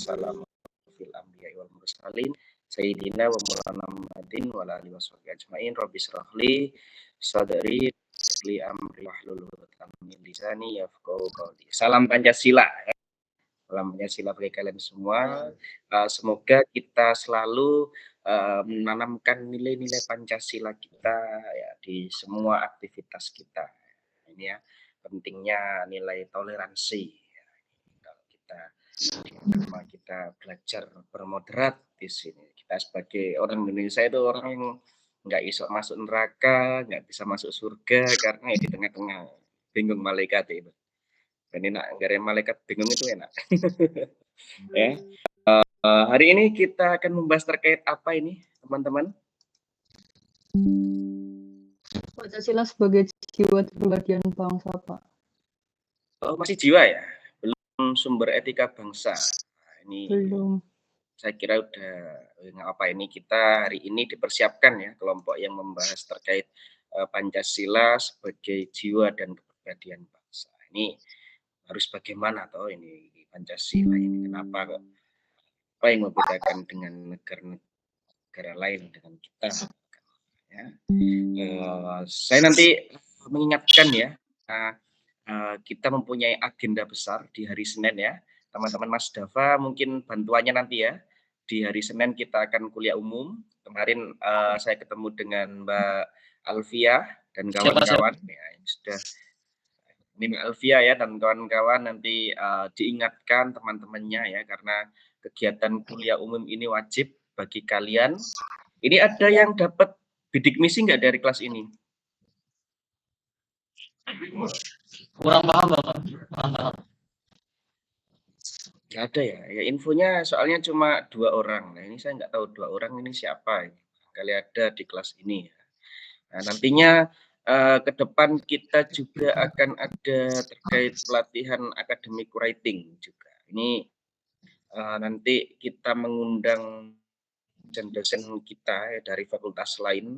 wassalamu fil anbiya'i wal mursalin sayyidina wa maulana Muhammadin wa ala alihi washabihi ajmain. Rabbi shrah li sadri li amri wahlul 'uqdatam min lisani yafqahu qawli. Salam Pancasila. Salam Pancasila bagi kalian semua. Semoga kita selalu menanamkan nilai-nilai Pancasila kita ya di semua aktivitas kita. Ini ya pentingnya nilai toleransi. Ya, kalau kita belajar bermoderat di sini. Kita sebagai orang Indonesia itu orang yang nggak bisa masuk neraka, nggak bisa masuk surga karena ya di tengah-tengah bingung malaikat itu. Dan enak, nggak ada malaikat bingung itu enak. Ya. Hari ini kita akan membahas terkait apa ini, teman-teman? Pancasila sebagai jiwa kepribadian bangsa, Pak. Oh, masih jiwa ya? Belum sumber etika bangsa. Nah, ini Belum. saya kira udah apa ini kita hari ini dipersiapkan ya kelompok yang membahas terkait Pancasila sebagai jiwa dan kepribadian bangsa. Ini harus bagaimana toh ini Pancasila ini? Kenapa kok? Apa yang membedakan dengan negara lain dengan kita? Ya. Saya nanti mengingatkan ya, kita mempunyai agenda besar di hari Senin ya, teman-teman. Mas Dava mungkin bantuannya nanti ya. Di hari Senin kita akan kuliah umum. Kemarin saya ketemu dengan Mbak Alfia dan kawan-kawan ya, yang sudah ini Mbak Alfia ya dan kawan-kawan nanti diingatkan teman-temannya ya, karena kegiatan kuliah umum ini wajib bagi kalian. Ini ada yang dapat bidik misi nggak dari kelas ini? Kurang paham Bapak. Nggak ada ya. Ya infonya soalnya cuma 2 orang. Nah ini saya nggak tahu 2 orang ini siapa. Kali ada di kelas ini. Nah nantinya ke depan kita juga akan ada terkait pelatihan academic writing juga. Ini nanti kita mengundang dosen kita ya, dari fakultas lain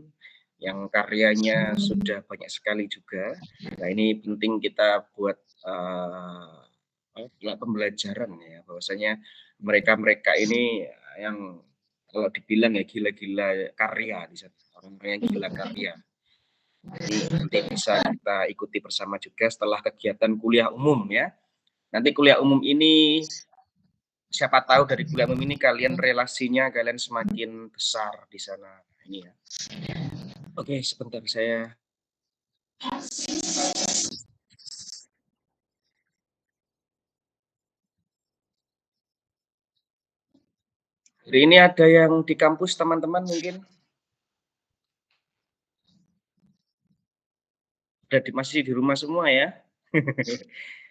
yang karyanya sudah banyak sekali juga. Nah ini penting kita buat pembelajaran ya, bahwasanya mereka ini yang kalau dibilang ya gila-gila karya di sana, orang-orang yang gila karya. Jadi nanti bisa kita ikuti bersama juga setelah kegiatan kuliah umum ya. Nanti kuliah umum ini siapa tahu dari kuliah umum ini kalian relasinya kalian semakin besar di sana. Ini ya. Oke, sebentar saya. Hari ini ada yang di kampus teman-teman mungkin? Masih di rumah semua ya?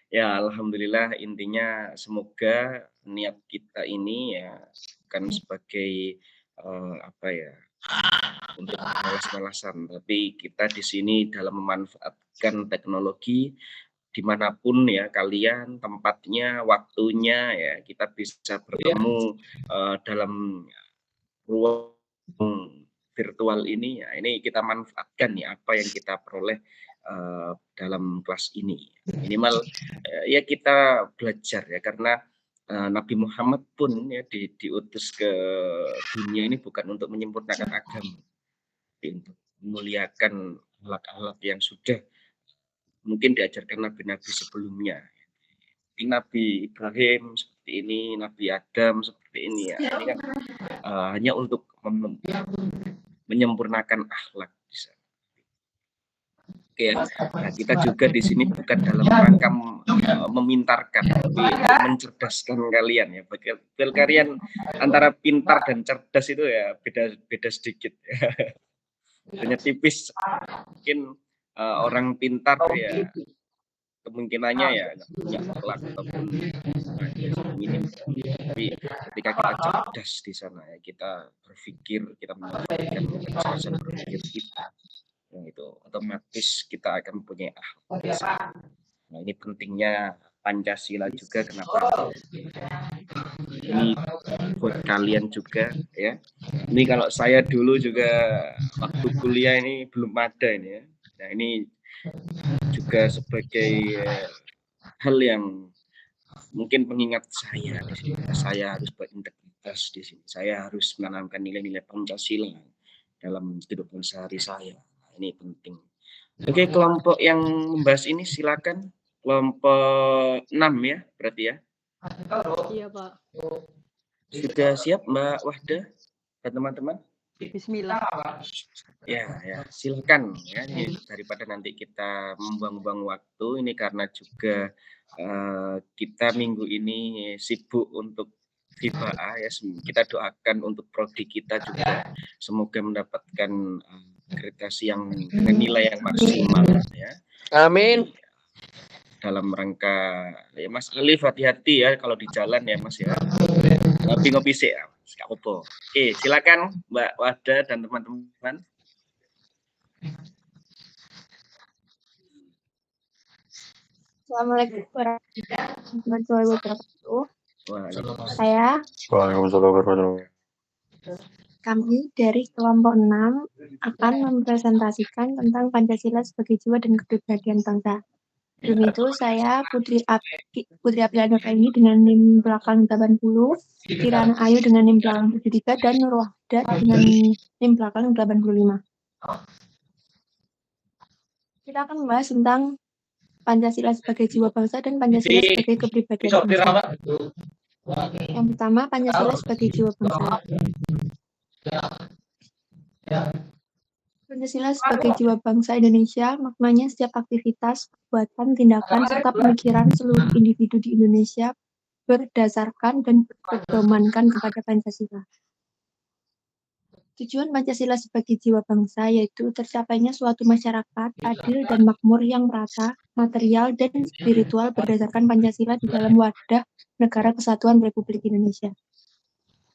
Ya alhamdulillah, intinya semoga niat kita ini ya bukan sebagai apa ya untuk malas-malasan, tapi kita di sini dalam memanfaatkan teknologi dimanapun ya kalian, tempatnya, waktunya ya kita bisa bertemu dalam ruang virtual ini ya, ini kita manfaatkan ya apa yang kita peroleh dalam kelas ini. Minimal ya kita belajar ya, karena Nabi Muhammad pun ya diutus ke dunia ini bukan untuk menyempurnakan agama, untuk memuliakan akhlak-akhlak yang sudah mungkin diajarkan nabi-nabi sebelumnya. Nabi Ibrahim seperti ini, Nabi Adam seperti ini ya. Ini kan hanya untuk menyempurnakan akhlak di sana. Oke, nah kita juga di sini bukan dalam rangka memintarkan, tapi mencerdaskan kalian ya. Bagi kalian antara pintar dan cerdas itu ya beda sedikit. Hanya tipis. Mungkin orang pintar ya kemungkinannya ya nggak punya akhlak ataupun minim. Tapi ketika kita cerdas di sana ya, kita berpikir, kita memanfaatkan kecerdasan berpikir kita, yang itu otomatis kita akan mempunyai akhlak. Nah ini pentingnya Pancasila juga, kenapa ini buat kalian juga ya. Ini kalau saya dulu juga waktu kuliah ini belum ada ini ya. Nah ini juga sebagai hal yang mungkin pengingat saya di sini. Saya harus berintegritas di sini. Saya harus menanamkan nilai-nilai Pancasila dalam kehidupan sehari saya. Nah, ini penting. Oke, kelompok yang membahas ini silakan. Kelompok 6 ya, berarti ya. Iya, Pak. Sudah siap Mbak Wahda dan teman-teman? Bismillah. Ya, silakan ya. Ini daripada nanti kita membuang-buang waktu ini karena juga kita minggu ini sibuk untuk FIBA ya. Kita doakan untuk prodi kita juga semoga mendapatkan akreditasi yang dengan nilai yang maksimal ya. Amin. Dalam rangka ya Mas Alif hati-hati ya kalau di jalan ya Mas ya. Ngopi-ngopi sih ya. Gak apa-apa. Oke, silakan Mbak Wahda dan teman-teman. Assalamualaikum warahmatullahi wabarakatuh. Waalaikumsalam. Kami dari kelompok 6 akan mempresentasikan tentang Pancasila sebagai jiwa dan kepribadian bangsa. Sebelum itu saya Putri Apriliana ini dengan NIM belakang 80, Kirana Ayu dengan NIM belakang 73 dan Nur Wahda dengan NIM belakang 85. Kita akan membahas tentang Pancasila sebagai jiwa bangsa dan Pancasila sebagai kepribadian bangsa. Yang pertama, Pancasila sebagai jiwa bangsa. Pancasila sebagai jiwa bangsa Indonesia, maknanya setiap aktivitas, perbuatan, tindakan, serta pemikiran seluruh individu di Indonesia berdasarkan dan berpedomankan kepada Pancasila. Tujuan Pancasila sebagai jiwa bangsa yaitu tercapainya suatu masyarakat adil dan makmur yang merata, material dan spiritual berdasarkan Pancasila di dalam wadah Negara Kesatuan Republik Indonesia.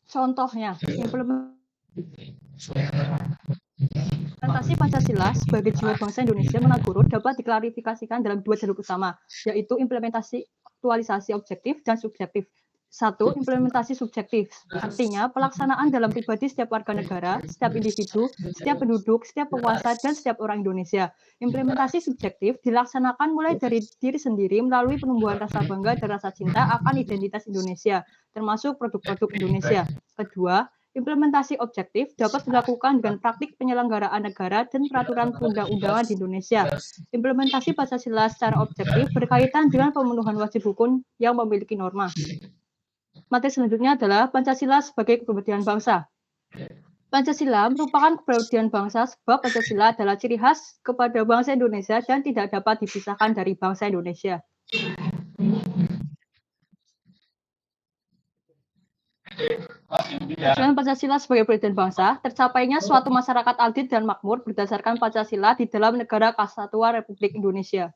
Contohnya, implementasi Pancasila sebagai jiwa bangsa Indonesia menurut dapat diklarifikasikan dalam dua jalur utama, yaitu implementasi aktualisasi objektif dan subjektif. 1. Implementasi subjektif, artinya pelaksanaan dalam pribadi setiap warga negara, setiap individu, setiap penduduk, setiap penguasa, dan setiap orang Indonesia. Implementasi subjektif dilaksanakan mulai dari diri sendiri melalui penumbuhan rasa bangga dan rasa cinta akan identitas Indonesia, termasuk produk-produk Indonesia. Kedua, implementasi objektif dapat dilakukan dengan praktik penyelenggaraan negara dan peraturan perundang-undangan di Indonesia. Implementasi Pancasila secara objektif berkaitan dengan pemenuhan wajib hukum yang memiliki norma. Materi selanjutnya adalah Pancasila sebagai kepribadian bangsa. Pancasila merupakan kepribadian bangsa sebab Pancasila adalah ciri khas kepada bangsa Indonesia dan tidak dapat dipisahkan dari bangsa Indonesia. Tujuan Pancasila sebagai kepribadian bangsa, tercapainya suatu masyarakat adil dan makmur berdasarkan Pancasila di dalam Negara Kesatuan Republik Indonesia.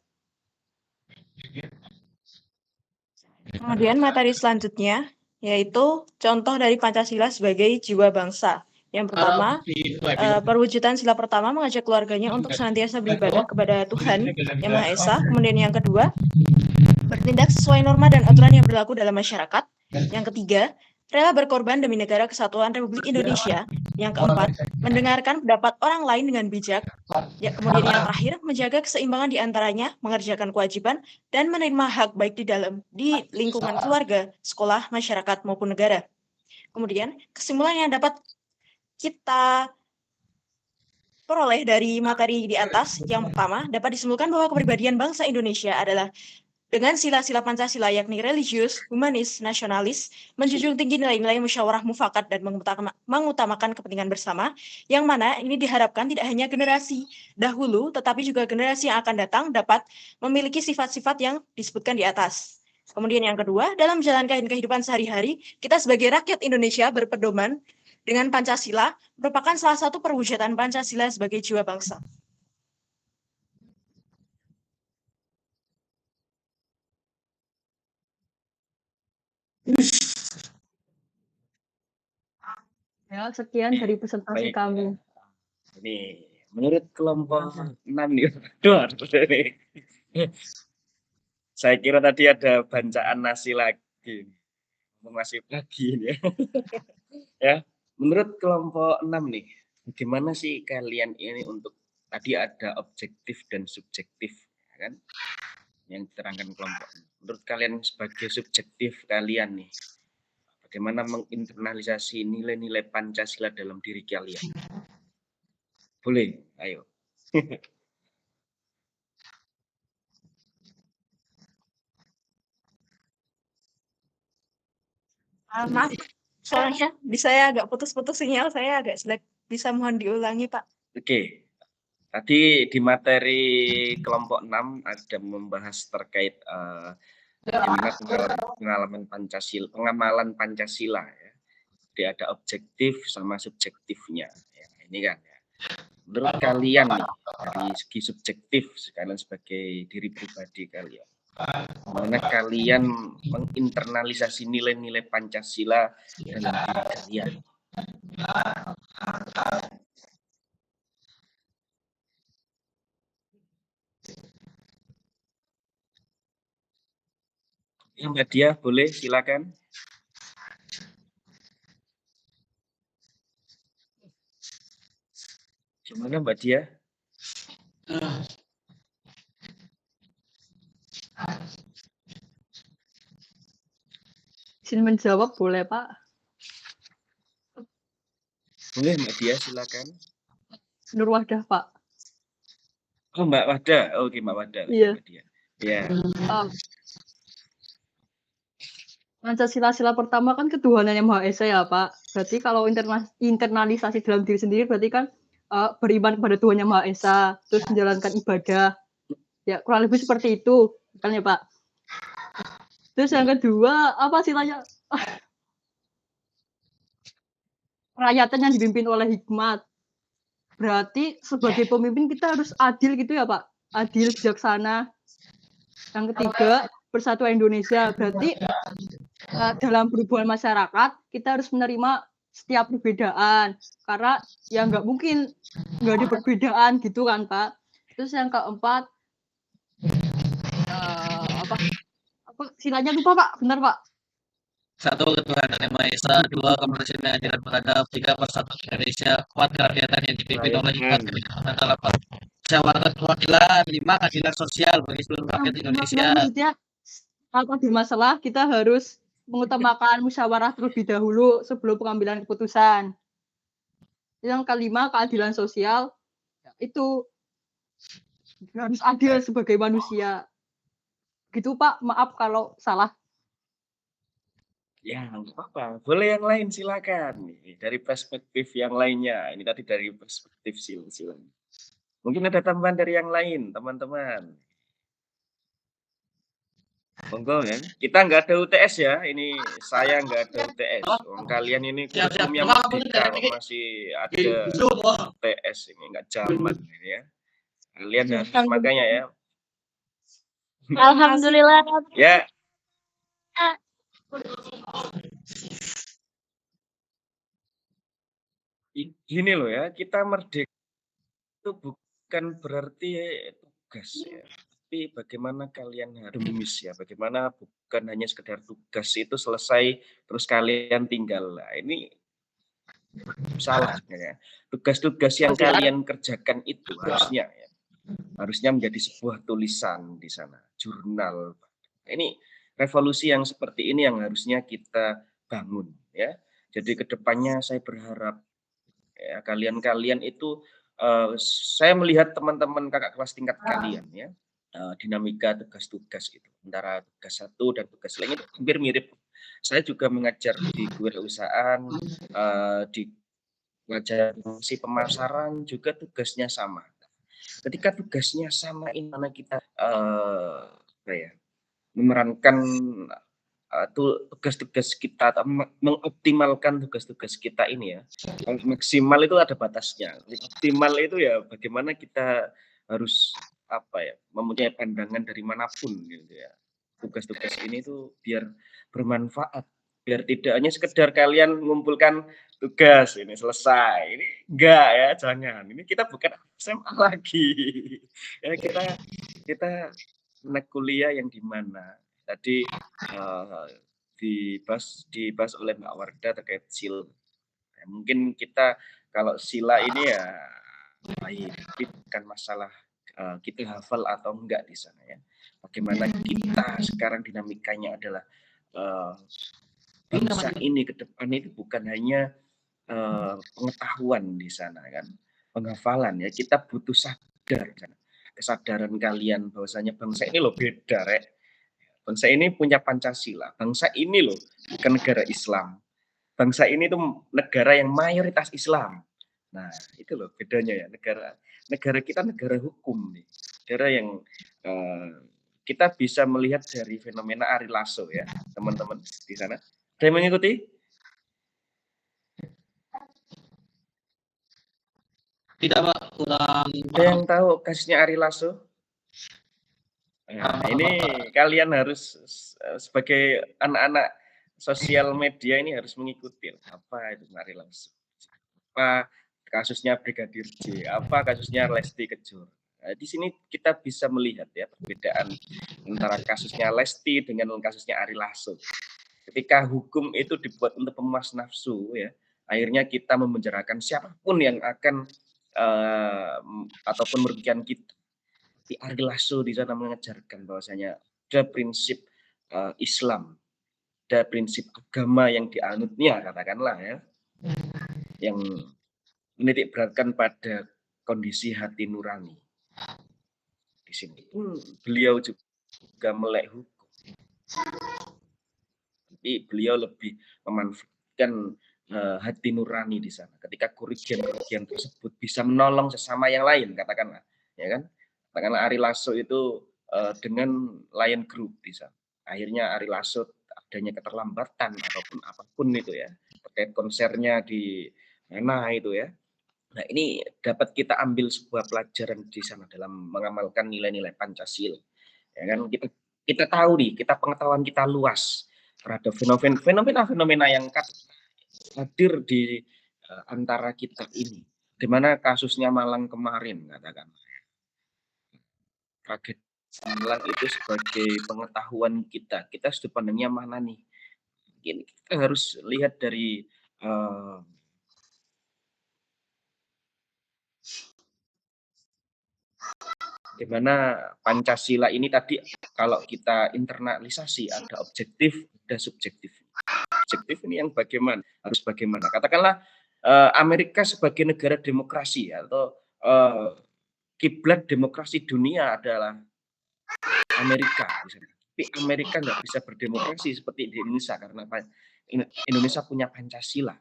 Kemudian materi selanjutnya yaitu contoh dari Pancasila sebagai jiwa bangsa. Yang pertama, perwujudan sila pertama mengajak keluarganya untuk senantiasa beribadah kepada Tuhan Yang Maha Esa. Kemudian yang kedua, bertindak sesuai norma dan aturan yang berlaku dalam masyarakat. Yang ketiga, rela berkorban demi Negara Kesatuan Republik Indonesia. Yang keempat, mendengarkan pendapat orang lain dengan bijak. Ya, kemudian yang terakhir, menjaga keseimbangan di antaranya, mengerjakan kewajiban, dan menerima hak baik di lingkungan keluarga, sekolah, masyarakat, maupun negara. Kemudian, kesimpulan yang dapat kita peroleh dari materi di atas, yang pertama, dapat disimpulkan bahwa kepribadian bangsa Indonesia adalah dengan sila-sila Pancasila yakni religius, humanis, nasionalis, menjunjung tinggi nilai-nilai musyawarah mufakat dan mengutamakan kepentingan bersama, yang mana ini diharapkan tidak hanya generasi dahulu, tetapi juga generasi yang akan datang dapat memiliki sifat-sifat yang disebutkan di atas. Kemudian yang kedua, dalam menjalankan kehidupan sehari-hari, kita sebagai rakyat Indonesia berpedoman dengan Pancasila merupakan salah satu perwujudan Pancasila sebagai jiwa bangsa. Ya, sekian dari presentasi kami. Ini menurut kelompok 6 nih. Aduh, ini. Saya kira tadi ada bancaan nasi lagi. Masih lagi ini. Ya, menurut kelompok 6 nih, bagaimana sih kalian ini untuk tadi ada objektif dan subjektif, kan? yang diterangkan kelompok. Menurut kalian sebagai subjektif kalian nih, bagaimana menginternalisasi nilai-nilai Pancasila dalam diri kalian? Boleh, ayo. Maaf, soalnya di saya agak putus-putus sinyal, saya agak jelek. Bisa mohon diulangi, Pak? Oke. Tadi di materi kelompok 6 ada membahas terkait bagaimana pengalaman Pancasila, pengamalan Pancasila ya. Jadi ada objektif sama subjektifnya. Ya, ini kan ya. Menurut kalian nih, dari segi subjektif sekalian sebagai diri pribadi kalian, bagaimana kalian menginternalisasi nilai-nilai Pancasila dalam diri kalian? Ya, Mbak Dia, boleh silakan. Gimana Mbak Dia? Izin menjawab boleh Pak? Boleh Mbak Dia, silakan. Nur Wadah Pak. Oh Mbak Wada, oke Mbak Wada. Iya. Mbak Dia. Ya. Pancasila sila pertama kan ketuhanan yang Maha Esa ya Pak. Berarti kalau internalisasi dalam diri sendiri berarti kan beriman kepada Tuhan yang Maha Esa, terus menjalankan ibadah. Ya kurang lebih seperti itu kan ya Pak. Terus yang kedua apa silanya? Rakyatnya yang dipimpin oleh hikmat. Berarti sebagai pemimpin kita harus adil gitu ya Pak. Adil, bijaksana. Yang ketiga persatuan Indonesia. Berarti dalam berhubungan masyarakat kita harus menerima setiap perbedaan karena ya nggak mungkin nggak ada perbedaan gitu kan Pak. Terus yang keempat apa silanya lupa Pak, benar Pak? 1. Ketuhanan yang Maha Esa, 2. Kemanusiaan yang adil dan beradab, 3. Persatuan Indonesia, 4. Kerakyatan yang dipimpin oleh hikmat, 8. Musyawarah perwakilan, 5. Keadilan sosial bagi seluruh rakyat Indonesia. Maksudnya apa di masalah kita harus mengutamakan musyawarah terlebih dahulu sebelum pengambilan keputusan. Yang kelima keadilan sosial itu harus adil sebagai manusia. Gitu Pak, maaf kalau salah. Ya, nggak apa-apa. Boleh yang lain silakan. Dari perspektif yang lainnya. Ini tadi dari perspektif silang. Mungkin ada tambahan dari yang lain, teman-teman. Monggo ya. Kita nggak ada UTS ya. Ini saya nggak ada UTS. Kalian ini kurikulumnya merdeka kok masih ada UTS ini nggak zaman ini ya. Kalian harus makanya ya. Alhamdulillah. Ya. Gini loh ya, kita merdeka itu bukan berarti tugas ya. Tapi bagaimana kalian harus ya, bagaimana bukan hanya sekedar tugas itu selesai terus kalian tinggal. Nah, ini salah sebenarnya. Tugas-tugas yang kalian kerjakan itu harusnya menjadi sebuah tulisan di sana, jurnal. Ini revolusi yang seperti ini yang harusnya kita bangun ya. Jadi kedepannya saya berharap ya, kalian itu saya melihat teman-teman kakak kelas tingkat kalian ya, dinamika tugas-tugas itu antara tugas satu dan tugas lain itu hampir mirip. Saya juga mengajar di kewirausahaan, di ngajar fungsi pemasaran juga tugasnya sama. Ketika tugasnya sama, ini mana kita memerankan tugas-tugas kita atau mengoptimalkan tugas-tugas kita ini ya. Kalau maksimal itu ada batasnya. Optimal itu ya bagaimana kita harus mempunyai pandangan dari manapun gitu ya. Tugas-tugas ini tuh biar bermanfaat, biar tidak hanya sekedar kalian mengumpulkan tugas ini selesai. Ini enggak ya, jangan. Ini kita bukan SMA lagi. Ya kita anak kuliah yang di mana tadi dibahas oleh Mbak Wardah terkait sila. Ya, mungkin kita kalau sila ini ya baik, tapi bukan masalah kita hafal atau enggak di sana ya. bagaimana kita sekarang dinamikanya adalah bangsa ini ke depan itu bukan hanya pengetahuan di sana kan, penghafalan ya, kita butuh sadar kan. Kesadaran kalian bahwasanya bangsa ini loh beda, Rek. Bangsa ini punya Pancasila, bangsa ini loh bukan negara Islam. Bangsa ini tuh negara yang mayoritas Islam. Nah, itu loh bedanya ya, negara kita negara hukum nih. Negara yang kita bisa melihat dari fenomena Ari Lasso ya, teman-teman di sana. Ada yang mengikuti? Tidak, Pak, kurang Ada yang tahu kasusnya Ari Lasso? Nah, ini kalian harus sebagai anak-anak sosial media ini harus mengikuti apa itu Ari Lasso, apa kasusnya Brigadir J, apa kasusnya Lesti Kejora. Nah, di sini kita bisa melihat ya perbedaan antara kasusnya Lesti dengan kasusnya Ari Lasso. Ketika hukum itu dibuat untuk pemuas nafsu ya, akhirnya kita memenjarakan siapapun yang akan ataupun merugikan kita. Di Ari Lasso di sana mengajarkan bahwasanya ada prinsip Islam, ada prinsip agama yang dianutnya katakanlah ya, yang menitik beratkan pada kondisi hati nurani. Di sini pun beliau juga melek hukum, tapi beliau lebih memanfaatkan hati nurani di sana. Ketika kerugian tersebut bisa menolong sesama yang lain, katakanlah, ya kan? Katakanlah Ari Lasso itu dengan Lion Group di sana. Akhirnya Ari Lasso adanya keterlambatan ataupun apapun itu ya, terkait konsernya di mana itu ya. Nah, ini dapat kita ambil sebuah pelajaran di sana dalam mengamalkan nilai-nilai Pancasila. Ya kan, kita tahu nih, pengetahuan kita luas terhadap fenomena yang hadir di antara kita ini. Di mana kasusnya Malang kemarin, katakan. Tragedi Malang itu sebagai pengetahuan kita. Kita sudut pandangnya mana nih? Kita harus lihat dari di mana Pancasila ini tadi kalau kita internalisasi ada objektif, ada subjektif. Objektif ini yang bagaimana? Harus bagaimana? Katakanlah Amerika sebagai negara demokrasi atau kiblat demokrasi dunia adalah Amerika. Tapi Amerika nggak bisa berdemokrasi seperti di Indonesia karena Indonesia punya Pancasila.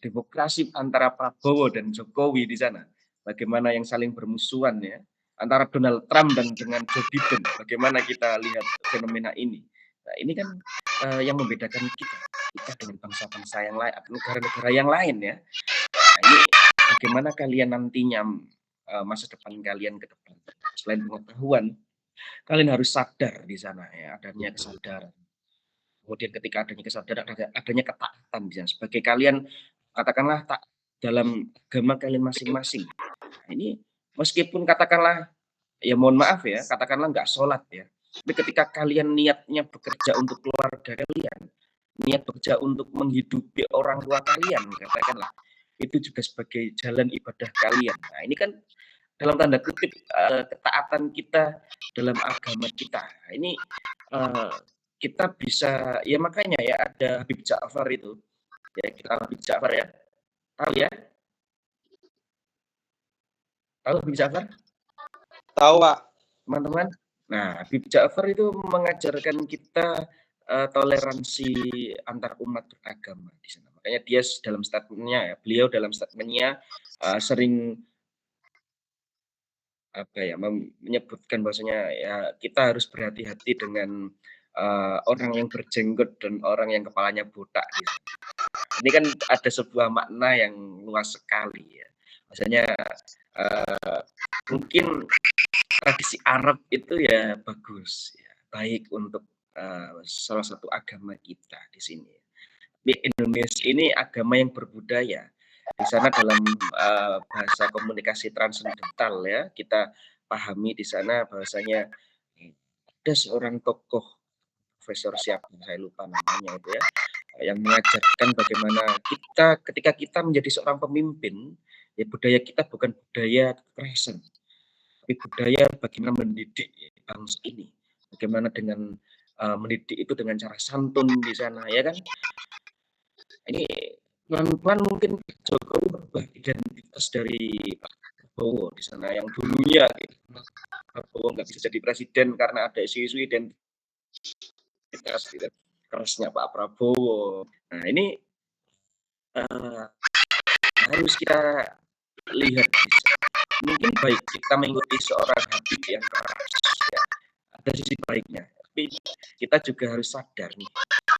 Demokrasi antara Prabowo dan Jokowi di sana. Bagaimana yang saling bermusuhan ya antara Donald Trump dan dengan Joe Biden. Bagaimana kita lihat fenomena ini. Nah, ini kan yang membedakan kita dengan bangsa-bangsa yang lain, negara-negara yang lain ya. Nah, ini bagaimana kalian nantinya masa depan kalian ke depan. Selain pengetahuan, kalian harus sadar di sana ya, adanya kesadaran. Kemudian ketika adanya kesadaran, adanya ketaatan di sana. Sebagai kalian katakanlah tak dalam agama kalian masing-masing. Nah, ini meskipun katakanlah ya mohon maaf ya, katakanlah nggak sholat ya. Tapi ketika kalian niatnya bekerja untuk keluarga kalian, niat bekerja untuk menghidupi orang tua kalian, katakanlah itu juga sebagai jalan ibadah kalian. Nah, ini kan dalam tanda kutip ketaatan kita dalam agama kita. Nah, ini kita bisa ya makanya ya ada Habib Ja'far itu. Ya kita Habib Ja'far ya. Tahu ya? Tahu Habib Ja'far? Tahu, Pak. Teman-teman. Nah, Habib Ja'far itu mengajarkan kita toleransi antar umat beragama di sana. Makanya dia dalam statementnya ya, beliau dalam statementnya sering menyebutkan bahwasanya ya kita harus berhati-hati dengan orang yang berjenggot dan orang yang kepalanya botak. Gitu. Ini kan ada sebuah makna yang luas sekali ya. Maksudnya mungkin tradisi Arab itu ya bagus, ya, baik untuk salah satu agama kita di sini. Tapi Indonesia ini agama yang berbudaya. Di sana dalam bahasa komunikasi transendental ya, kita pahami di sana bahwasanya ada seorang tokoh profesor siapa saya lupa namanya itu ya, yang mengajarkan bagaimana kita ketika kita menjadi seorang pemimpin, ya budaya kita bukan budaya kekerasan. tapi budaya bagaimana mendidik bangsa ini. Bagaimana dengan mendidik itu dengan cara santun di sana, ya kan? Ini pelan-pelan mungkin Jokowi merubah identitas dari Pak Prabowo di sana yang dulunya gitu. Prabowo nggak bisa jadi presiden karena ada isu-isu identitas gitu, kerasnya Pak Prabowo. Nah ini harus kita lihat mungkin baik kita mengikuti seorang Habib yang keras ya, ada sisi baiknya, tapi kita juga harus sadar nih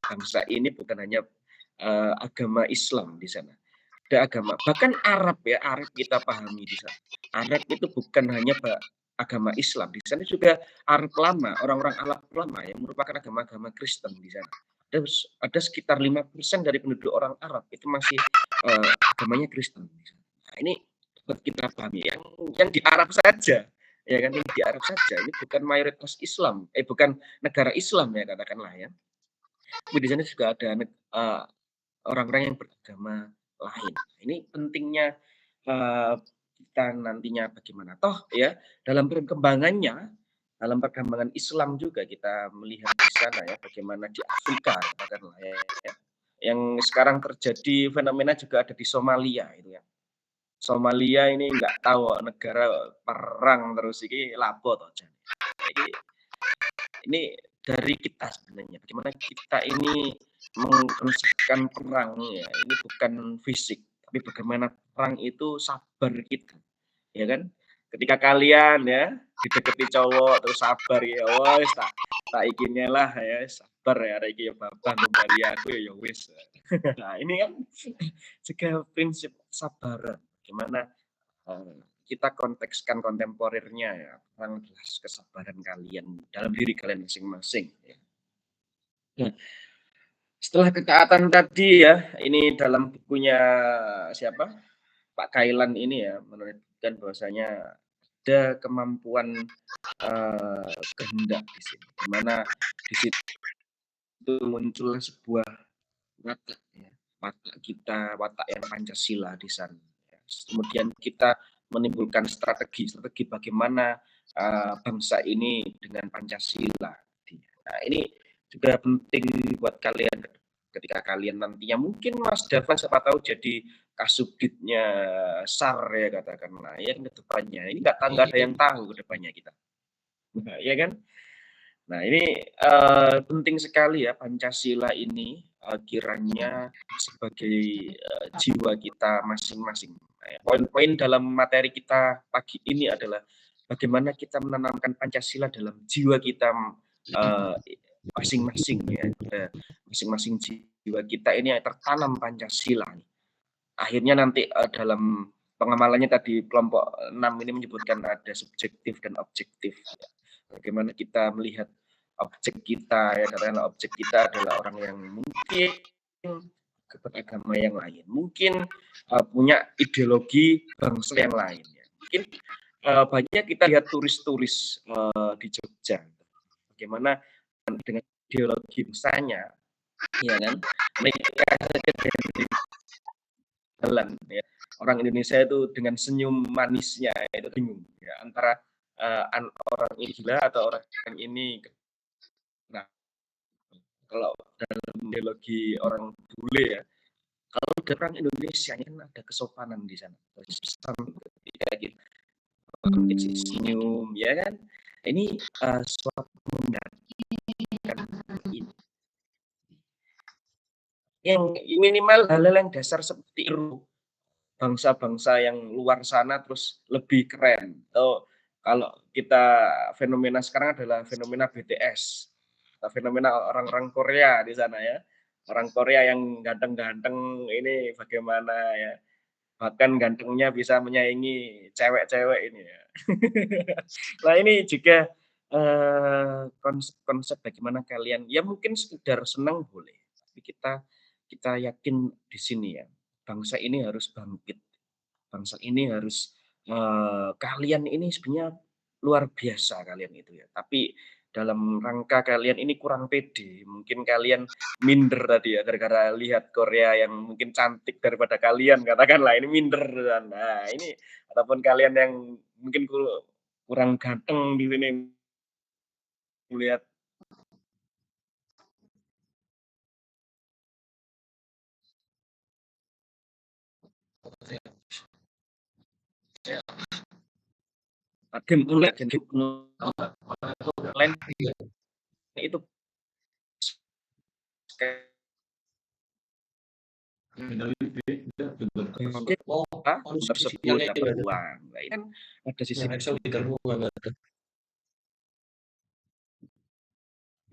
bangsa ini bukan hanya agama Islam di sana, ada agama bahkan Arab ya, Arab kita pahami di sana. Arab itu bukan hanya agama Islam, di sana juga Arab lama, orang-orang Arab lama yang merupakan agama-agama Kristen di sana. Ada sekitar 5% dari penduduk orang Arab itu masih agamanya Kristen. Nah, ini buat kita pahami yang di Arab saja, ya kan, yang di Arab saja ini bukan mayoritas Islam, bukan negara Islam ya katakanlah ya. Tapi di sana juga ada orang-orang yang beragama lain. Ini pentingnya kita nantinya bagaimana. Toh ya dalam perkembangannya, dalam perkembangan Islam juga kita melihat di sana ya bagaimana di Afrika katakanlah ya. Yang sekarang terjadi fenomena juga ada di Somalia itu ya. Somalia ini nggak tahu negara perang terus ini lapo toh. Ini dari kita sebenarnya bagaimana kita ini mengkonsepkan perang ya, ini bukan fisik tapi bagaimana perang itu sabar kita, ya kan? Ketika kalian ya dideketi cowok terus sabar ya, wes tak ikinnya lah ya, sabar ya, ada iki ya babah kembali aku ya wes. Nah ini kan juga prinsip sabaran, gimana kita kontekskan kontemporernya ya, tentang kesabaran kalian dalam diri kalian masing-masing. Ya. Nah, setelah ketaatan tadi ya, ini dalam bukunya siapa? Pak Kailan ini ya menunjukkan bahwasanya ada kemampuan kehendak di sini, di mana di situ muncul sebuah watak ya, watak kita, watak yang Pancasila di sana. Ya. Kemudian kita menimbulkan strategi bagaimana bangsa ini dengan Pancasila. Nah ini juga penting buat kalian ketika kalian nantinya mungkin Mas Dava siapa tahu jadi kasubditnya SAR ya katakanlah ya ke depannya. Ini nggak ada yang tahu ke depannya kita. Nah, ya kan? Nah ini penting sekali ya Pancasila ini kiranya sebagai jiwa kita masing-masing. Nah, poin-poin dalam materi kita pagi ini adalah bagaimana kita menanamkan Pancasila dalam jiwa kita masing-masing ya. Masing-masing jiwa kita ini tertanam Pancasila. Akhirnya nanti dalam pengamalannya tadi kelompok 6 ini menyebutkan ada subjektif dan objektif. Ya. Bagaimana kita melihat objek kita ya, karena objek kita adalah orang yang mungkin beragama yang lain, mungkin punya ideologi bangsa yang lain ya. Mungkin banyak kita lihat turis-turis di Jogja bagaimana dengan ideologi bangsanya ya kan, mereka jalan ya. Orang Indonesia itu dengan senyum manisnya itu bingung ya, antara orang ini gila atau orang ini. Nah, kalau dalam ideologi orang bule ya, kalau orang Indonesia kan ada kesopanan di sana. Ketika kita senyum, ya kan? Ini suatu yang minimal hal-hal yang dasar seperti itu. Bangsa-bangsa yang luar sana terus lebih keren. Atau kalau kita fenomena sekarang adalah fenomena BTS. Fenomena orang-orang Korea di sana ya. Orang Korea yang ganteng-ganteng ini bagaimana ya. Bahkan gantengnya bisa menyaingi cewek-cewek ini ya. Nah ini juga konsep bagaimana kalian ya mungkin sekedar senang boleh. Tapi kita yakin di sini ya. Bangsa ini harus bangkit. Bangsa ini harus kalian ini sebenarnya luar biasa kalian itu ya. Tapi dalam rangka kalian ini kurang pede, mungkin kalian minder tadi ya gara-gara lihat Korea yang mungkin cantik daripada kalian katakanlah ini minder. Nah ini ataupun kalian yang mungkin kurang ganteng di sini melihat. Agen online itu tersebut dapat uang. Nah, ini kan ada sisi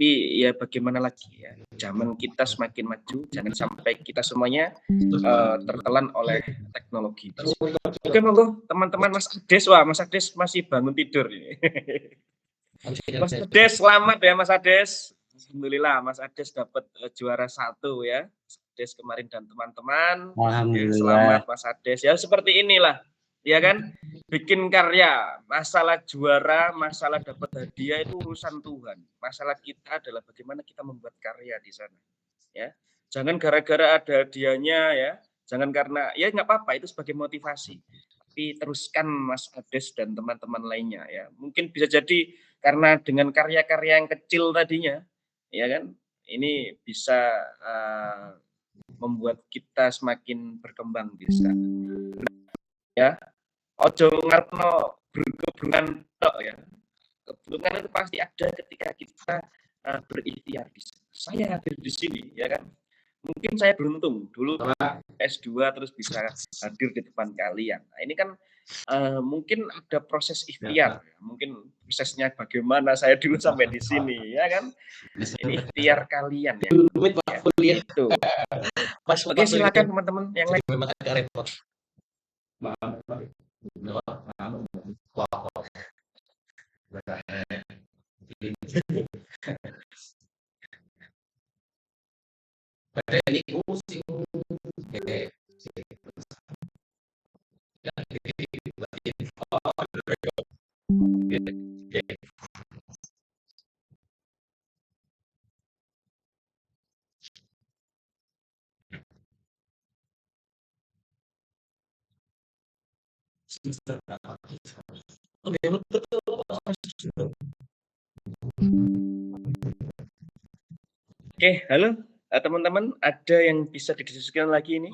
tapi ya bagaimana lagi ya, zaman kita semakin maju, jangan sampai kita semuanya tertelan oleh teknologi. Oke, monggo teman-teman. Mas Ades, wah Mas Ades masih bangun tidur ini. Mas Ades, selamat ya Mas Ades. Alhamdulillah Mas Ades dapat juara 1 ya. Mas Ades kemarin dan teman-teman. Ya, selamat Mas Ades. Ya seperti inilah, ya kan? Bikin karya, masalah juara, masalah dapat hadiah itu urusan Tuhan. Masalah kita adalah bagaimana kita membuat karya di sana. Ya, jangan gara-gara ada hadiahnya ya. Jangan karena ya nggak apa-apa, itu sebagai motivasi. Tapi teruskan Mas Ades dan teman-teman lainnya ya. Mungkin bisa jadi karena dengan karya-karya yang kecil tadinya, ya kan, ini bisa membuat kita semakin berkembang bisa. Ya, ojo ngarepno keberuntungan tok ya. Keberuntungan itu pasti ada ketika kita berikhtiar di sana. Saya hadir di sini, ya kan. Mungkin saya beruntung dulu S2 terus bisa hadir di depan kalian. Nah, ini kan mungkin ada proses ikhtiar. Ya. Mungkin prosesnya bagaimana saya dulu sampai di sini, ya kan. Ini ikhtiar kalian ya. Itu. Oke, silakan teman-teman yang lain. Oke, halo teman-teman, ada yang bisa didiskusikan lagi ini?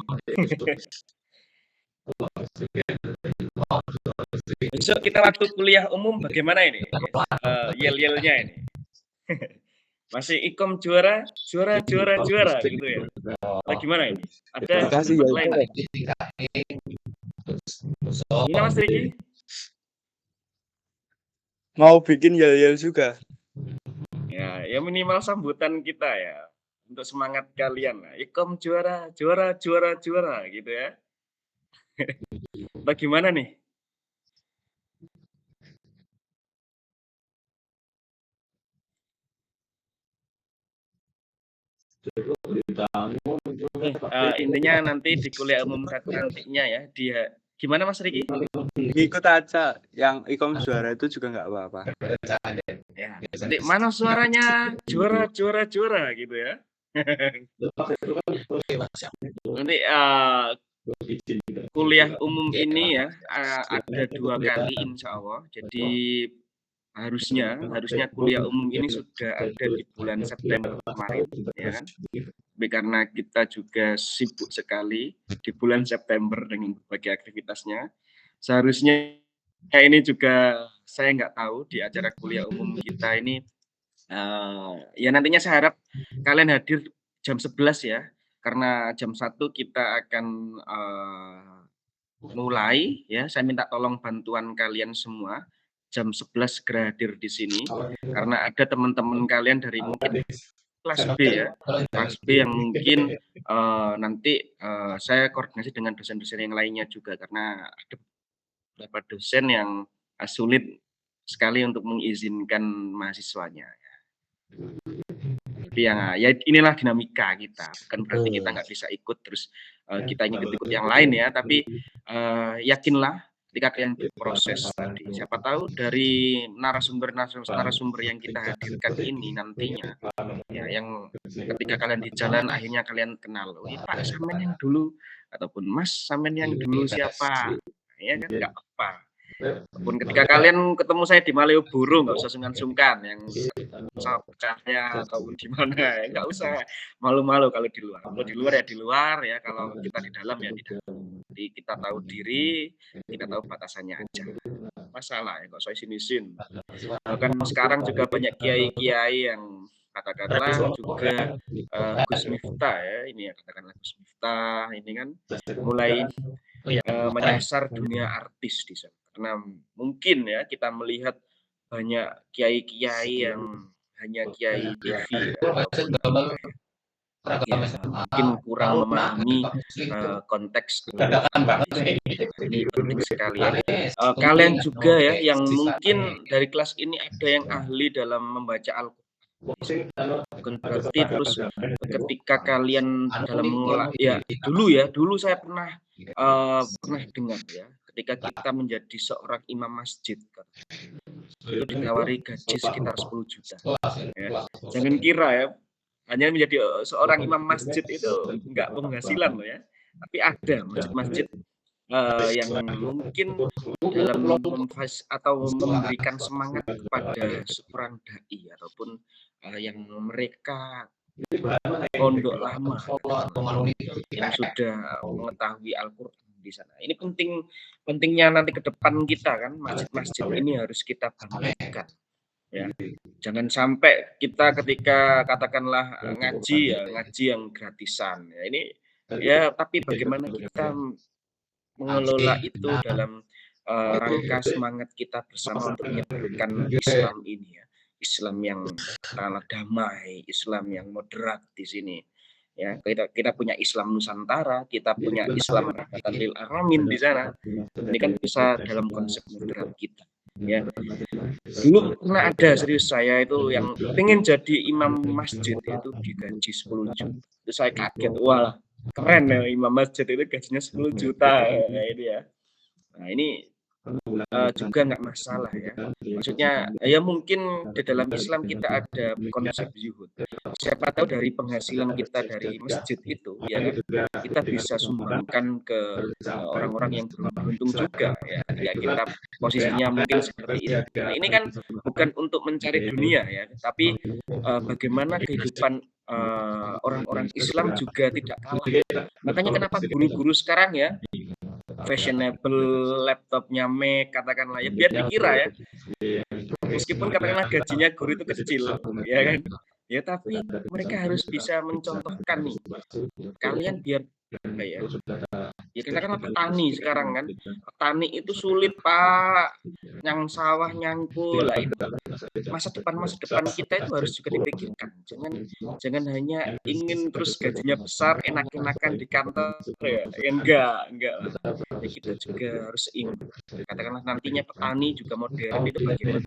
Besok kita waktu kuliah umum bagaimana ini? Yel-yelnya ini. Masih ikom juara gitu ya. Bagaimana ini? Ada tempat lain? Ini Mas Riki? Mau bikin yel-yel juga. Ya minimal sambutan kita ya. Untuk semangat kalian. Ikom juara gitu ya. Bagaimana nih? Intinya nanti di kuliah umum nantinya ya. Dia gimana Mas Riki? Ikut aja. Yang ikom juara itu juga nggak apa-apa. Ya, nanti mana suaranya juara gitu ya. Nanti kuliah umum ini ya ada 2 kali insya Allah. Jadi harusnya kuliah umum ini sudah ada di bulan September kemarin, ya kan? Tapi karena kita juga sibuk sekali di bulan September dengan berbagai aktivitasnya, seharusnya ini juga saya nggak tahu di acara kuliah umum kita ini. Ya nantinya saya harap kalian hadir jam 11 ya, karena jam 1 kita akan mulai ya. Saya minta tolong bantuan kalian semua jam 11 segera hadir di sini karena ada teman-teman kalian dari mungkin kelas B ya, kelas B yang mungkin nanti saya koordinasi dengan dosen-dosen yang lainnya juga karena ada beberapa dosen yang sulit sekali untuk mengizinkan mahasiswanya. Tapi ya inilah dinamika kita, bukan berarti kita nggak bisa ikut terus kita ingin ikut yang lain ya, tapi yakinlah ketika kalian berproses tadi, siapa tahu dari narasumber yang kita hadirkan ini nantinya ya, yang ketika kalian di jalan akhirnya kalian kenal, oh Pak Samen yang dulu ataupun Mas Samen yang dulu siapa, ya kan nggak apa. Walaupun ketika kalian ketemu saya di Malioboro nggak usah sungkan-sungkan yang pecahnya ataupun di mana, nggak usah malu-malu kalau di luar. Kalau di luar ya di luar ya, kalau kita di dalam ya di dalam. Jadi kita tahu diri, kita tahu batasannya aja. Masalah ya, nggak usah isin-isin. Bahkan sekarang juga banyak kiai-kiai yang katakanlah juga Gus Miftah ya, ini ya katakanlah Gus Miftah ini kan mulai menyasar dunia artis di sana. Karena mungkin ya kita melihat banyak kiai-kiai yang hanya kiai TV ya, mungkin kurang memahami konteks ini penting sekali ya. Kalian juga ya yang mungkin dari kelas ini ada yang ahli dalam membaca Al-Quran, bukan berarti terus ketika kalian dalam mengolah ya dulu saya pernah dengar ya, ketika kita menjadi seorang imam masjid itu ditawari gaji sekitar 10 juta ya. Jangan kira ya hanya menjadi seorang imam masjid itu enggak penghasilan loh ya, tapi ada masjid-masjid yang mungkin dalam memberikan semangat kepada seorang dai ataupun yang mereka pondok lama yang sudah mengetahui Al-Quran di sana. Ini pentingnya nanti ke depan kita kan, masjid-masjid ini harus kita bangkitkan. Ya, jangan sampai kita ketika katakanlah ngaji yang gratisan. Ya, ini ya tapi bagaimana kita mengelola itu dalam rangka semangat kita bersama untuk menyebarkan Islam ini ya. Islam yang damai, Islam yang moderat di sini. Ya, kita punya Islam Nusantara, kita punya Islam rahmatan lil alamin di sana. Ini kan bisa dalam konsep moderat kita. Ya, dulu pernah ada serius saya itu yang pengen jadi imam masjid itu digaji 10 juta. Itu saya kaget, wah keren ya imam masjid itu gajinya 10 juta ya, ini ya. Nah ini juga nggak masalah ya. Maksudnya ya mungkin di dalam Islam kita ada konsep zuhud. Siapa tahu dari penghasilan kita dari masjid itu ya kita bisa sumbangkan ke orang-orang yang beruntung juga ya. Ya kita posisinya mungkin seperti itu. Nah, ini kan bukan untuk mencari dunia ya, tapi bagaimana kehidupan orang-orang Islam juga tidak kalah. Makanya kenapa guru-guru sekarang ya fashionable, laptopnya Mac, katakanlah ya biar dikira ya, meskipun katakanlah gajinya guru itu kecil, ya kan, ya tapi mereka harus bisa mencontohkan nih, kalian biar ya katakanlah petani sekarang kan, petani itu sulit Pak, yang sawah nyangkul lah itu. Masa depan kita itu harus juga dipikirkan. Jangan hanya ingin terus gajinya besar, enak-enakan di kantor ya. Enggak. Ya, kita juga harus ingin. Katakanlah nantinya petani juga modern itu bagaimana?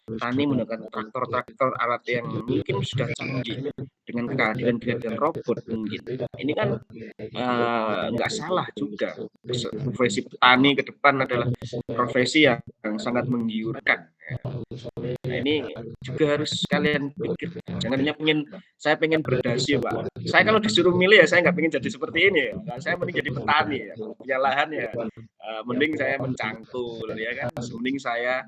Petani menggunakan traktor alat yang mungkin sudah canggih dengan kehadiran robot mungkin. Ini kan nggak salah juga. Profesi petani ke depan adalah profesi yang sangat menggiurkan. Nah ini juga harus kalian pikir. Jangan hanya saya pengen berdasi Pak. Saya kalau disuruh milih ya saya nggak pengen jadi seperti ini ya. Nah, saya mending jadi petani ya. Punya lahan ya. Mending saya mencangkul ya kan. Mending saya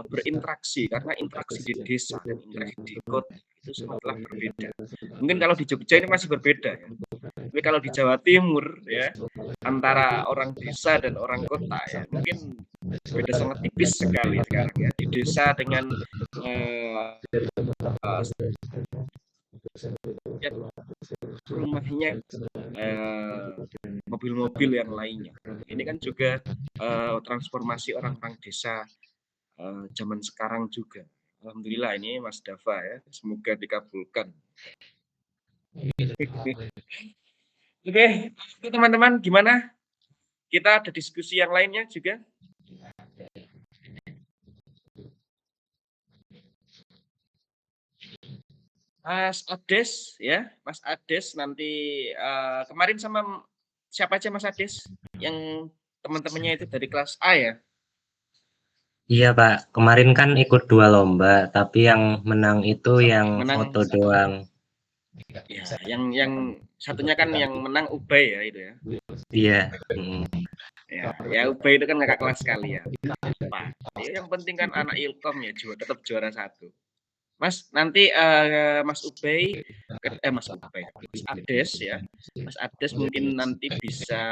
berinteraksi karena interaksi di desa dan interaksi di kota itu sangatlah berbeda. Mungkin kalau di Jogja ini masih berbeda ya. Tapi kalau di Jawa Timur ya antara orang desa dan orang kota ya mungkin beda sangat tipis sekali sekarang ya. Di desa dengan rumahnya mobil-mobil yang lainnya. Ini kan juga transformasi orang-orang desa zaman sekarang juga. Alhamdulillah ini Mas Dava ya, semoga dikabulkan. Oke, teman-teman gimana? Kita ada diskusi yang lainnya juga. Mas Ades ya, Mas Ades nanti kemarin sama siapa aja Mas Ades yang teman-temannya itu dari kelas A ya? Iya Pak, kemarin kan ikut 2 lomba, tapi yang menang itu yang foto doang. Ya, yang satunya kan yang menang Ubay ya itu ya. Iya. Ya UB itu kan kakak kelas kalian. Pak, ya yang penting kan anak Ilkom ya tetap juara 1. Mas, nanti Mas Ubay, Mas Ades ya, Mas Ades mungkin nanti bisa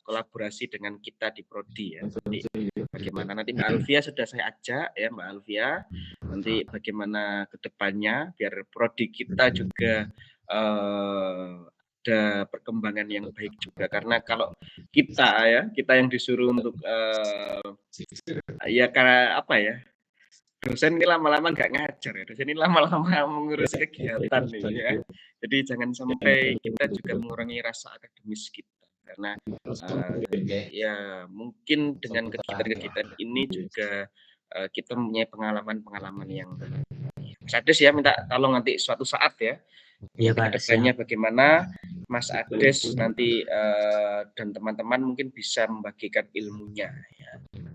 kolaborasi dengan kita di Prodi ya. Jadi bagaimana nanti Mbak Alvia sudah saya ajak ya Mbak Alvia, nanti bagaimana kedepannya biar Prodi kita juga ada perkembangan yang baik juga, karena kalau kita yang disuruh untuk ya karena apa ya, dosen ini lama-lama nggak ngajar ya, dosen ini lama-lama mengurus kegiatan nih ya. Jadi jangan sampai kita juga mengurangi rasa akademis kita, karena ya mungkin dengan kegiatan-kegiatan ini juga kita mempunyai pengalaman-pengalaman yang Mas Ades ya minta tolong nanti suatu saat ya. Iya Pak, kedepannya bagaimana Mas Ades nanti dan teman-teman mungkin bisa membagikan ilmunya ya.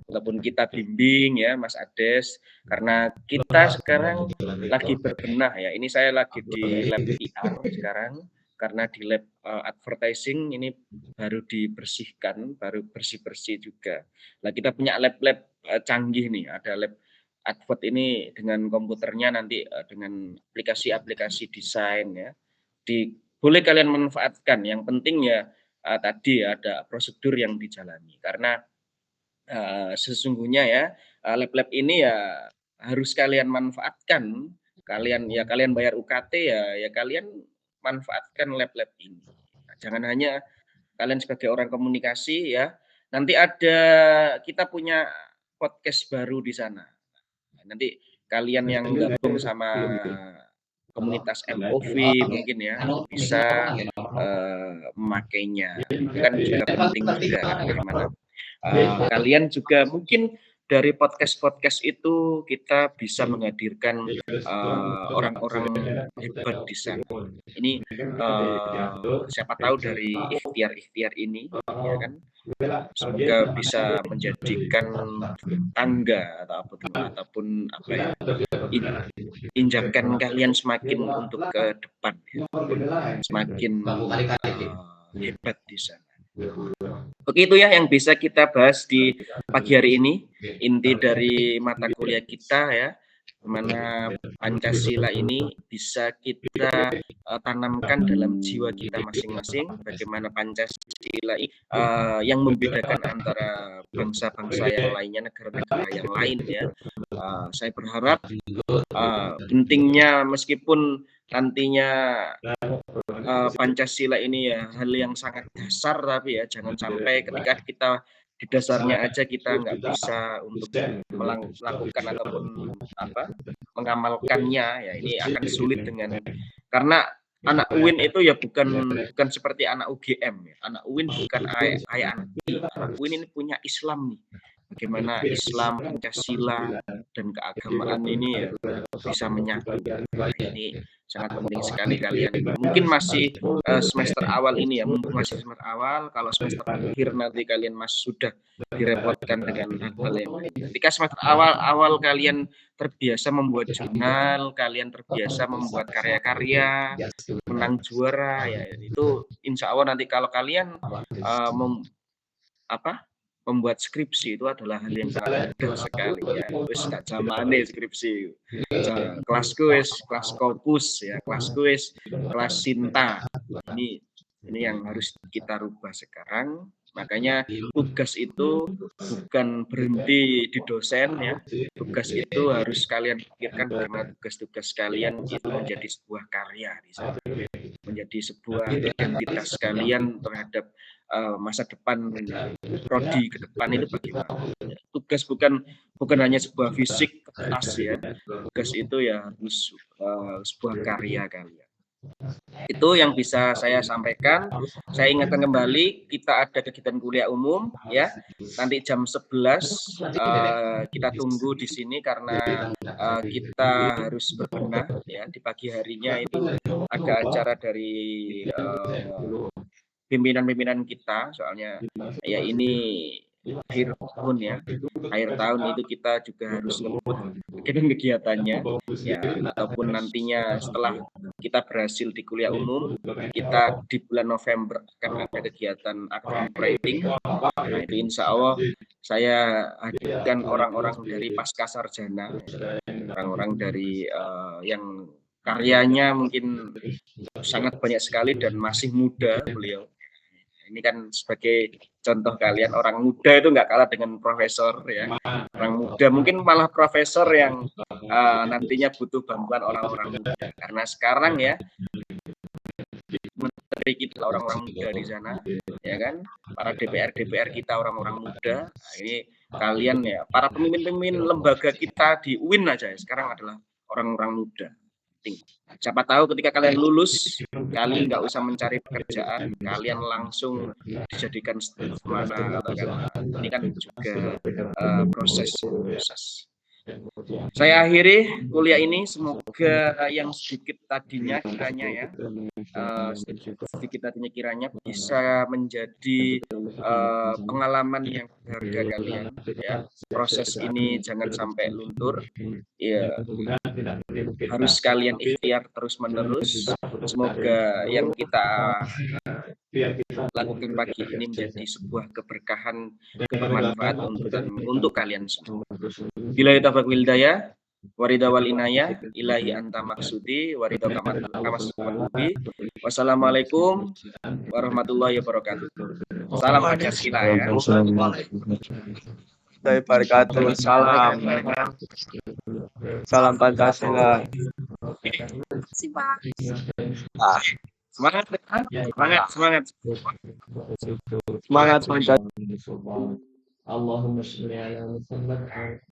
Walaupun kita bimbing ya Mas Ades, karena kita sekarang lagi berbenah ya. Ini saya lagi di lab PR sekarang, karena di lab advertising ini baru dibersihkan, baru bersih-bersih juga. Nah, kita punya lab-lab canggih nih, ada lab advert ini dengan komputernya nanti dengan aplikasi-aplikasi desain ya. Boleh kalian manfaatkan. Yang penting ya tadi ada prosedur yang dijalani, karena sesungguhnya ya lab-lab ini ya harus kalian manfaatkan. Kalian bayar UKT ya kalian manfaatkan lab-lab ini. Nah, jangan hanya kalian sebagai orang komunikasi ya. Nanti kita punya podcast baru di sana. Nanti kalian yang gabung sama komunitas MOV mungkin ya bisa memakainya. Itu kan juga penting juga, bagaimana kalian juga mungkin dari podcast itu kita bisa menghadirkan orang-orang hebat di sana. Ini siapa tahu dari ikhtiar ini ya kan, semoga bisa menjadikan tangga ataupun apa ya, injakan kalian semakin untuk ke depan ya, semakin hebat di sana. Oke, itu ya yang bisa kita bahas di pagi hari ini, inti dari mata kuliah kita ya, mana Pancasila ini bisa kita tanamkan dalam jiwa kita masing-masing. Bagaimana Pancasila yang membedakan antara bangsa-bangsa yang lainnya, negara-negara yang lain ya. Saya berharap pentingnya, meskipun nantinya Pancasila ini ya hal yang sangat dasar, tapi ya jangan sampai ketika kita di dasarnya aja kita nggak bisa untuk melakukan ataupun mengamalkannya ya, ini akan sulit karena anak UIN itu ya bukan seperti anak UGM ya. Anak UIN bukan anak UIN ini punya Islam nih. Bagaimana Islam, Pancasila, dan keagamaan ini ya bisa menyatu. Nah, ini sangat penting sekali kalian. Mungkin masih semester awal ini ya, mumpung masih semester awal. Kalau semester akhir nanti kalian sudah direpotkan dengan hal-hal yang lain. Ketika semester awal kalian terbiasa membuat jurnal, kalian terbiasa membuat karya-karya, menang juara ya, itu insya Allah nanti kalau kalian membuat skripsi itu adalah hal yang sangat mudah sekali ya. Wis gak zamane skripsi. Kelasku wis kelas Scopus ya, kelasku wis kelas Sinta. Ini yang harus kita rubah sekarang. Makanya tugas itu bukan berhenti di dosen ya. Tugas itu harus kalian pikirkan bagaimana tugas-tugas kalian itu menjadi sebuah karya di sana. Menjadi sebuah identitas kalian terhadap masa depan prodi ke depan itu bagaimana. Tugas bukan hanya sebuah fisik kertas ya. Tugas itu ya harus sebuah karya kalian. Itu yang bisa saya sampaikan. Saya ingatkan kembali, kita ada kegiatan kuliah umum ya. Nanti jam 11 kita tunggu di sini karena kita harus berbenah ya. Di pagi harinya itu ada acara dari pimpinan-pimpinan kita, soalnya ya ini akhir tahun ya. Akhir tahun itu kita juga harus ngebut kegiatannya ya, ataupun nantinya setelah kita berhasil di kuliah umum, kita di bulan November akan ada kegiatan academic writing. Nah, itu insya Allah saya hadirkan orang-orang dari pasca sarjana, orang-orang dari yang karyanya mungkin sangat banyak sekali dan masih muda beliau. Ini kan sebagai contoh kalian, orang muda itu nggak kalah dengan profesor ya. Orang muda mungkin malah profesor yang nantinya butuh bantuan orang-orang muda. Karena sekarang ya menteri kita orang-orang muda di sana, ya kan? Para DPR kita orang-orang muda. Nah, ini kalian ya, para pemimpin-pemimpin lembaga kita di UIN aja ya, sekarang adalah orang-orang muda. Siapa tahu ketika kalian lulus, kalian nggak usah mencari pekerjaan, kalian langsung dijadikan staf mana, ini kan juga proses. Saya akhiri kuliah ini, semoga yang sedikit tadinya kiranya bisa menjadi pengalaman yang berharga kalian ya. Proses ini jangan sampai luntur ya, harus kalian ikhtiar terus menerus. Semoga yang kita lakukan pagi ini menjadi sebuah keberkahan, kebermanfaat untuk kalian semua. Bila taufiq wal hidayah, warida wal inayah, ilahi anta maksudi, warida kamasubi. Wassalamualaikum warahmatullahi wabarakatuh. Salam Pancasila ya. Salam Pancasila. Semangat Semangat Pancasila. Allahumma sholli ala Muhammad.